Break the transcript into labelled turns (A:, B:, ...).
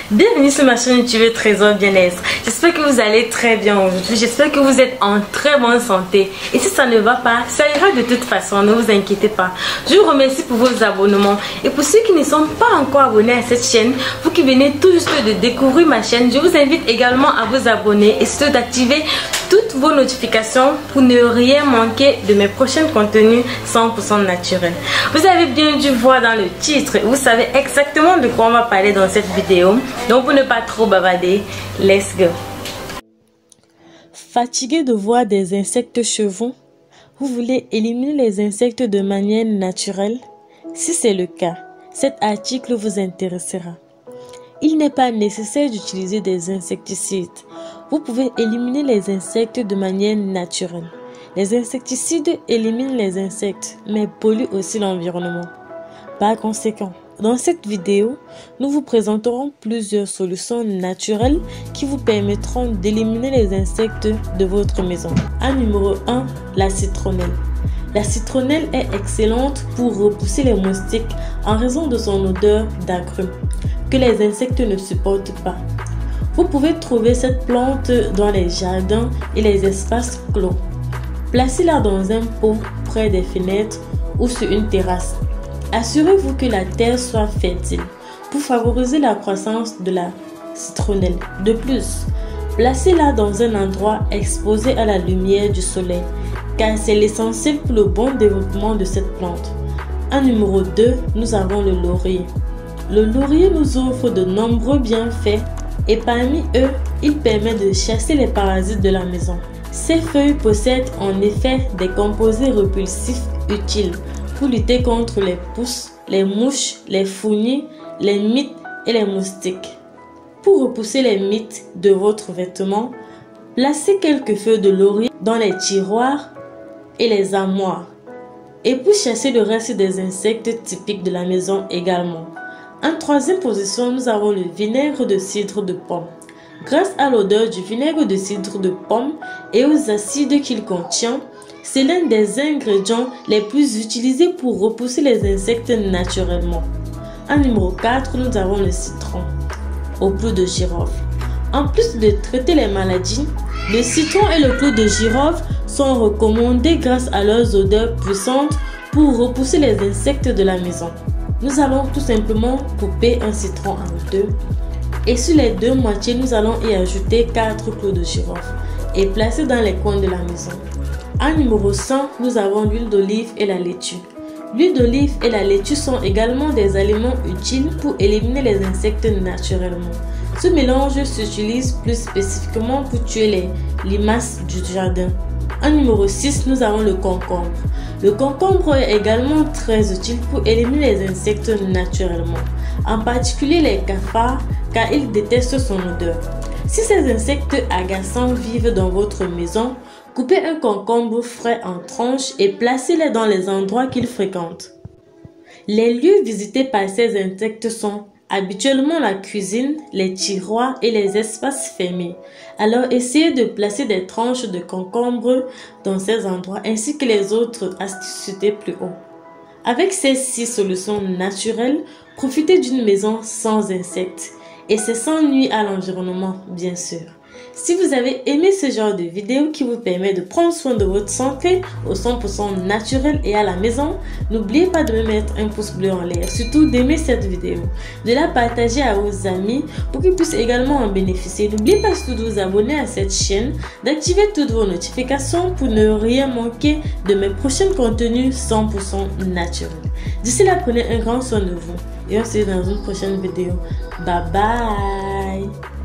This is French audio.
A: Bienvenue sur ma chaîne YouTube Trésor Bien-être. J'espère que vous allez très bien aujourd'hui. J'espère que vous êtes en très bonne santé. Et si ça ne va pas, ça ira de toute façon, ne vous inquiétez pas. Je vous remercie pour vos abonnements. Et pour ceux qui ne sont pas encore abonnés à cette chaîne, vous qui venez tout juste de découvrir ma chaîne, je vous invite également à vous abonner et surtout d'activer toutes vos notifications pour ne rien manquer de mes prochains contenus 100% naturels. Vous avez bien dû voir dans le titre, vous savez exactement de quoi on va parler dans cette vidéo. Donc pour ne pas trop bavarder, let's go. Fatigué de voir des insectes chevaux? Vous voulez éliminer les insectes de manière naturelle? Si c'est le cas, cet article vous intéressera. Il n'est pas nécessaire d'utiliser des insecticides. Vous pouvez éliminer les insectes de manière naturelle. Les insecticides éliminent les insectes, mais polluent aussi l'environnement. Par conséquent, dans cette vidéo, nous vous présenterons plusieurs solutions naturelles qui vous permettront d'éliminer les insectes de votre maison. En numéro 1, la citronnelle. La citronnelle est excellente pour repousser les moustiques en raison de son odeur d'agrumes que les insectes ne supportent pas. Vous pouvez trouver cette plante dans les jardins et les espaces clos. Placez-la dans un pot près des fenêtres ou sur une terrasse. Assurez-vous que la terre soit fertile pour favoriser la croissance de la citronnelle. De plus, placez-la dans un endroit exposé à la lumière du soleil car c'est l'essentiel pour le bon développement de cette plante. En numéro 2, nous avons le laurier. Le laurier nous offre de nombreux bienfaits et parmi eux, il permet de chasser les parasites de la maison. Ses feuilles possèdent en effet des composés répulsifs utiles pour lutter contre les pousses, les mouches, les fourmis, les mites et les moustiques. Pour repousser les mites de votre vêtement, placez quelques feuilles de laurier dans les tiroirs et les armoires. Et pour chasser le reste des insectes typiques de la maison également. En troisième position, nous avons le vinaigre de cidre de pomme. Grâce à l'odeur du vinaigre de cidre de pomme et aux acides qu'il contient, c'est l'un des ingrédients les plus utilisés pour repousser les insectes naturellement. En numéro 4, nous avons le citron au clou de girofle. En plus de traiter les maladies, le citron et le clou de girofle sont recommandés grâce à leurs odeurs puissantes pour repousser les insectes de la maison. Nous allons tout simplement couper un citron en deux et sur les deux moitiés, nous allons y ajouter 4 clous de girofle et placer dans les coins de la maison. En numéro 100, nous avons l'huile d'olive et la laitue. L'huile d'olive et la laitue sont également des aliments utiles pour éliminer les insectes naturellement. Ce mélange s'utilise plus spécifiquement pour tuer les limaces du jardin. En numéro 6, nous avons le concombre. Le concombre est également très utile pour éliminer les insectes naturellement, en particulier les cafards car ils détestent son odeur. Si ces insectes agaçants vivent dans votre maison, coupez un concombre frais en tranches et placez-les dans les endroits qu'ils fréquentent. Les lieux visités par ces insectes sont habituellement la cuisine, les tiroirs et les espaces fermés. Alors essayez de placer des tranches de concombre dans ces endroits ainsi que les autres astuces citées plus haut. Avec ces 6 solutions naturelles, profitez d'une maison sans insectes et c'est sans nuire à l'environnement bien sûr. Si vous avez aimé ce genre de vidéo qui vous permet de prendre soin de votre santé au 100% naturel et à la maison, n'oubliez pas de me mettre un pouce bleu en l'air, surtout d'aimer cette vidéo, de la partager à vos amis pour qu'ils puissent également en bénéficier. N'oubliez pas surtout de vous abonner à cette chaîne, d'activer toutes vos notifications pour ne rien manquer de mes prochains contenus 100% naturels. D'ici là, prenez un grand soin de vous et on se dit dans une prochaine vidéo. Bye bye!